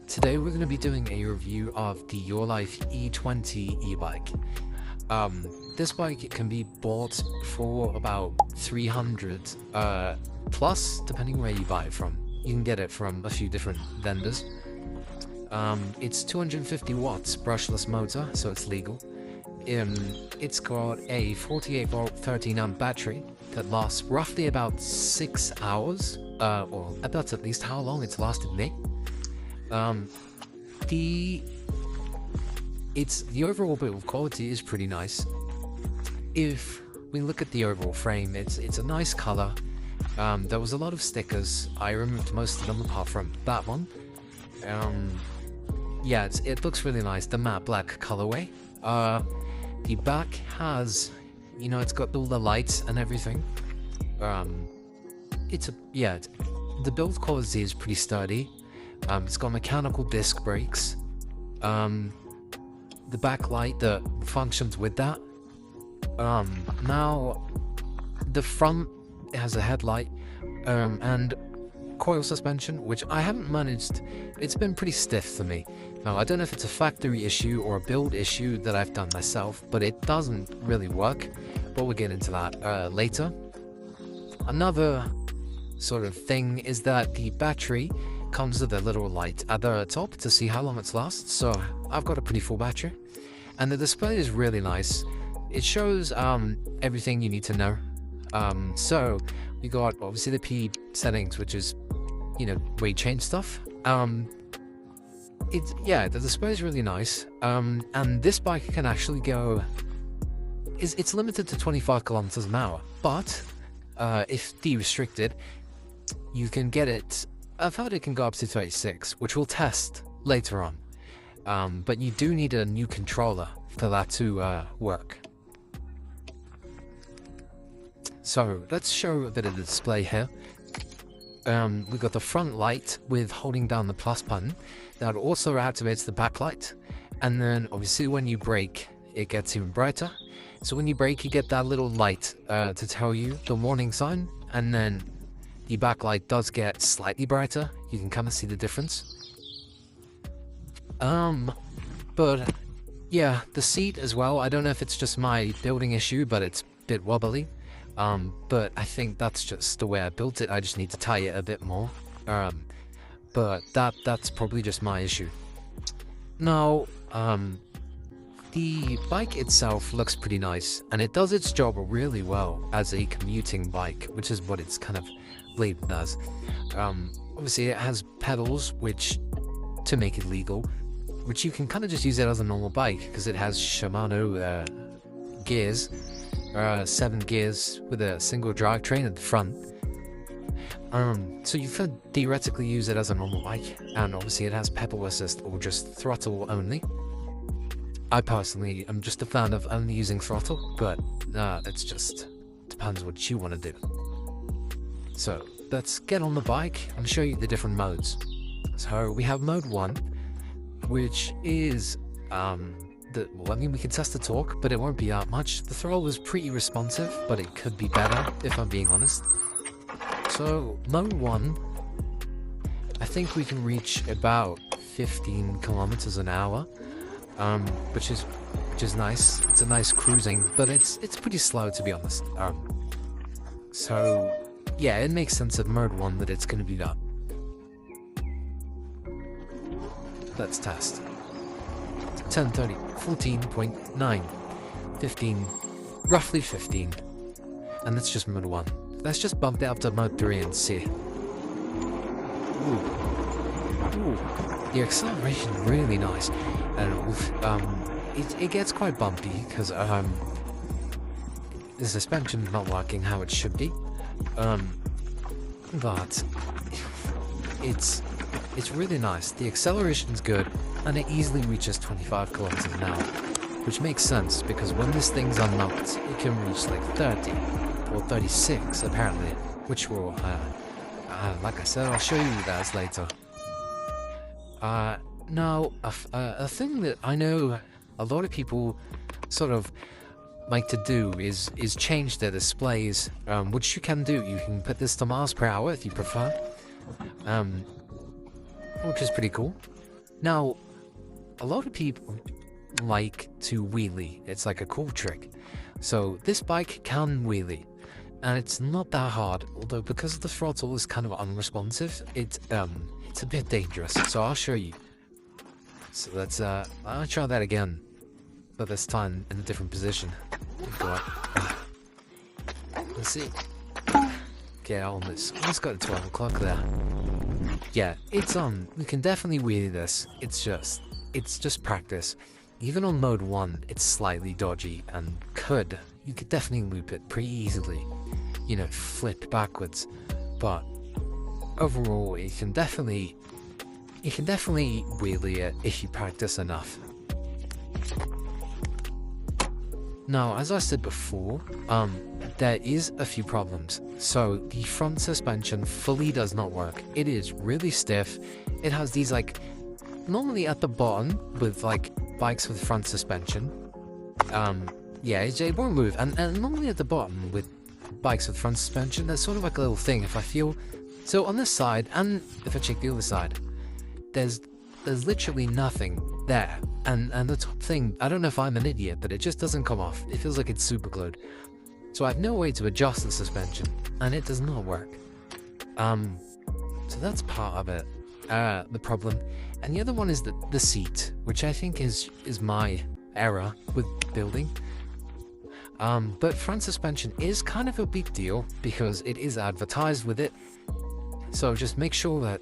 Today we're going to be doing a review of the Urlife e20 e-bike. This bike can be bought for about 300 plus, depending where you buy it from. You can get it from a few different vendors. It's 250 watts brushless motor, so it's legal. It's got a 48 volt 13 amp battery that lasts roughly about 6 hours, or that's at least how long it's lasted me. The overall build quality is pretty nice. If we look at the overall frame, it's a nice color. There was a lot of stickers. I removed most of them apart from that one. Yeah, it looks really nice. The matte black colorway. The back has, it's got all the lights and everything. The build quality is pretty sturdy. It's got mechanical disc brakes. The backlight that functions with that. Now, the front has a headlight and coil suspension, which I haven't managed. It's been pretty stiff for me. Now, I don't know if it's a factory issue or a build issue that I've done myself, but it doesn't really work. But we'll get into that later. Another sort of thing is that the battery comes with a little light at the top to see how long it lasts. So I've got a pretty full battery, and the display is really nice. It shows everything you need to know. So we got obviously the P settings, which is where you change stuff. The display is really nice. And this bike can actually go. It's limited to 25 kilometers an hour, but if de-restricted, you can get it. I've heard it can go up to 36, which we'll test later on. But you do need a new controller for that to work. So let's show a bit of the display here. We've got the front light with holding down the plus button. That also activates the backlight. And then obviously when you brake, it gets even brighter. So when you brake, you get that little light to tell you the warning sign. And then the backlight does get slightly brighter. You can kind of see the difference. But yeah, the seat as well. I don't know if it's just my building issue, but it's a bit wobbly. But I think that's just the way I built it. I just need to tie it a bit more. But that's probably just my issue. Now, the bike itself looks pretty nice, and it does its job really well as a commuting bike, which is what it's kind of labeled as. Obviously it has pedals, which to make it legal, which you can kind of just use it as a normal bike because it has Shimano gears, 7 gears with a single drivetrain at the front. So you could theoretically use it as a normal bike, and obviously it has pedal assist or just throttle only. I personally am just a fan of only using throttle, but it's just depends what you want to do. So let's get on the bike and show you the different modes. So we have mode 1, which is we can test the torque, but it won't be that much. The throttle is pretty responsive, but it could be better if I'm being honest. So mode 1, I think we can reach about 15 kilometers an hour, which is nice. It's a nice cruising, but it's pretty slow to be honest. So yeah, it makes sense at mode 1 that it's going to be that. Let's test. 10:30, 14.9, 15, roughly 15. And that's just mode 1. Let's just bump it up to mode 3 and see. Ooh. The acceleration is really nice. And it gets quite bumpy because the suspension is not working how it should be. But it's really nice. The acceleration's good, and it easily reaches 25 kilometers an hour, which makes sense because when this thing's unlocked, it can reach like 30 or 36 apparently, which will, like I said, I'll show you guys later. Now, a thing that I know a lot of people sort of like to do is change their displays, which you can do. You can put this to miles per hour if you prefer, which is pretty cool. Now, a lot of people like to wheelie. It's like a cool trick. So this bike can wheelie, and it's not that hard, although because the throttle is kind of unresponsive, it's a bit dangerous. So I'll show you. So let's I'll try that again, but this time in a different position. Let's see. Okay, almost got to 12 o'clock there. Yeah, it's we can definitely wheelie this. It's just practice. Even on mode 1, it's slightly dodgy and you could definitely loop it pretty easily. You know, flip backwards. But overall, you can definitely wheelie it if you practice enough. Now, as I said before, there is a few problems. So the front suspension fully does not work. It is really stiff. It has these normally at the bottom with bikes with front suspension. Yeah, it won't move. And normally at the bottom with bikes with front suspension, there's sort of like a little thing. If I feel so on this side, and if I check the other side, there's literally nothing there. And the top thing, I don't know if I'm an idiot, but it just doesn't come off. It feels like it's super glued. So I have no way to adjust the suspension, and it does not work. So that's part of it, the problem. And the other one is the seat, which I think is my error with building. But front suspension is kind of a big deal because it is advertised with it. So just make sure that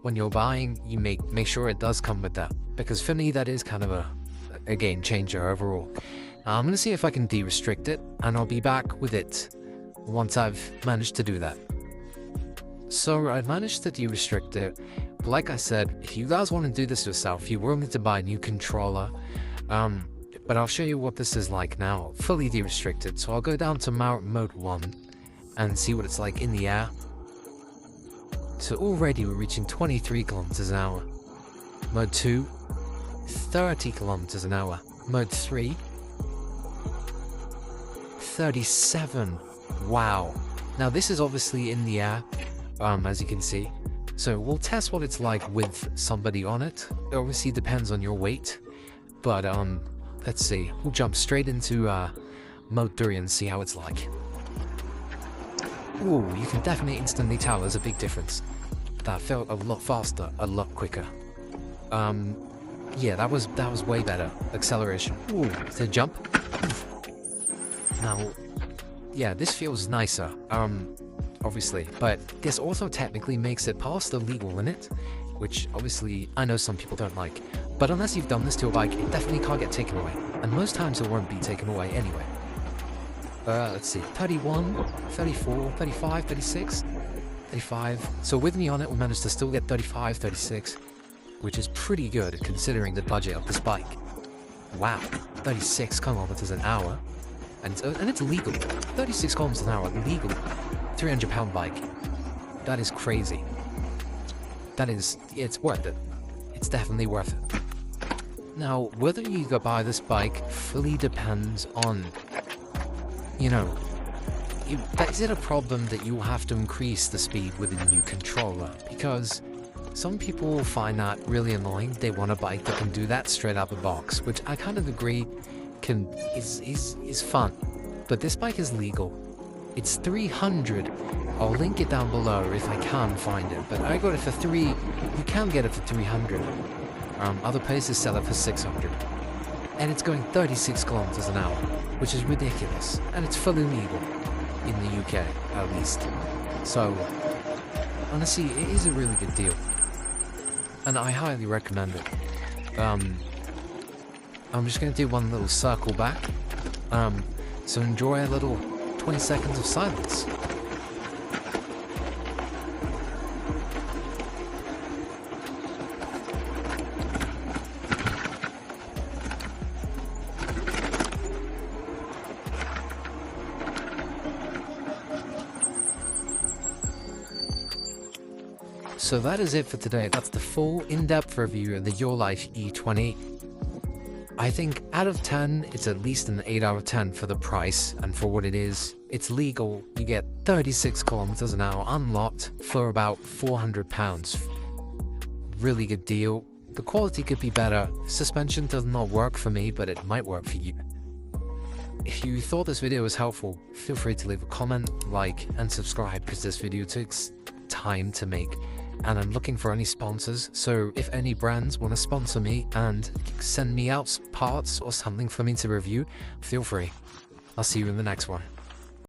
when you're buying, you make sure it does come with that, because for me that is kind of a game changer overall. I'm gonna see if I can de-restrict it, and I'll be back with it once I've managed to do that. So I've managed to de-restrict it. But like I said, if you guys want to do this yourself, you will need to buy a new controller. But I'll show you what this is like now, fully de-restricted. So I'll go down to mode 1 and see what it's like in the air. So already we're reaching 23 kilometers an hour. Mode 2, 30 kilometers an hour. Mode 3, 37. Wow. Now this is obviously in the air, as you can see. So we'll test what it's like with somebody on it. It obviously depends on your weight. But let's see. We'll jump straight into mode 3 and see how it's like. Ooh, you can definitely instantly tell there's a big difference. That felt a lot faster, a lot quicker. Yeah, that was way better. Acceleration. Ooh, to jump. Now, yeah, this feels nicer. Obviously, but this also technically makes it past the legal limit, which obviously I know some people don't like. But unless you've done this to a bike, it definitely can't get taken away, and most times it won't be taken away anyway. Let's see, 31, 34, 35, 36, 35. So with me on it, we managed to still get 35, 36, which is pretty good considering the budget of this bike. Wow, 36 kilometers an hour, and it's legal. 36 kilometers an hour, legal. 300-pound bike. That is crazy. It's worth it. It's definitely worth it. Now, whether you go buy this bike fully depends on, you know, is it a problem that you will have to increase the speed with a new controller? Because some people find that really annoying. They want a bike that can do that straight out the box, which I kind of agree is fun. But this bike is legal. It's 300. I'll link it down below if I can find it, but I got it for 3. You can get it for 300. Other places sell it for 600. And it's going 36 kilometers an hour, which is ridiculous. And it's fully legal in the UK, at least. So, honestly, it is a really good deal. And I highly recommend it. I'm just going to do one little circle back. So enjoy a little 20 seconds of silence. So that is it for today. That's the full in-depth review of the Urlife e20. I think out of 10, it's at least an 8 out of 10 for the price and for what it is. It's legal. You get 36 kilometers an hour unlocked for about £400. Really good deal. The quality could be better. Suspension does not work for me, but it might work for you. If you thought this video was helpful, feel free to leave a comment, like, and subscribe, because this video takes time to make, and I'm looking for any sponsors. So if any brands want to sponsor me and send me out parts or something for me to review, feel free. I'll see you in the next one.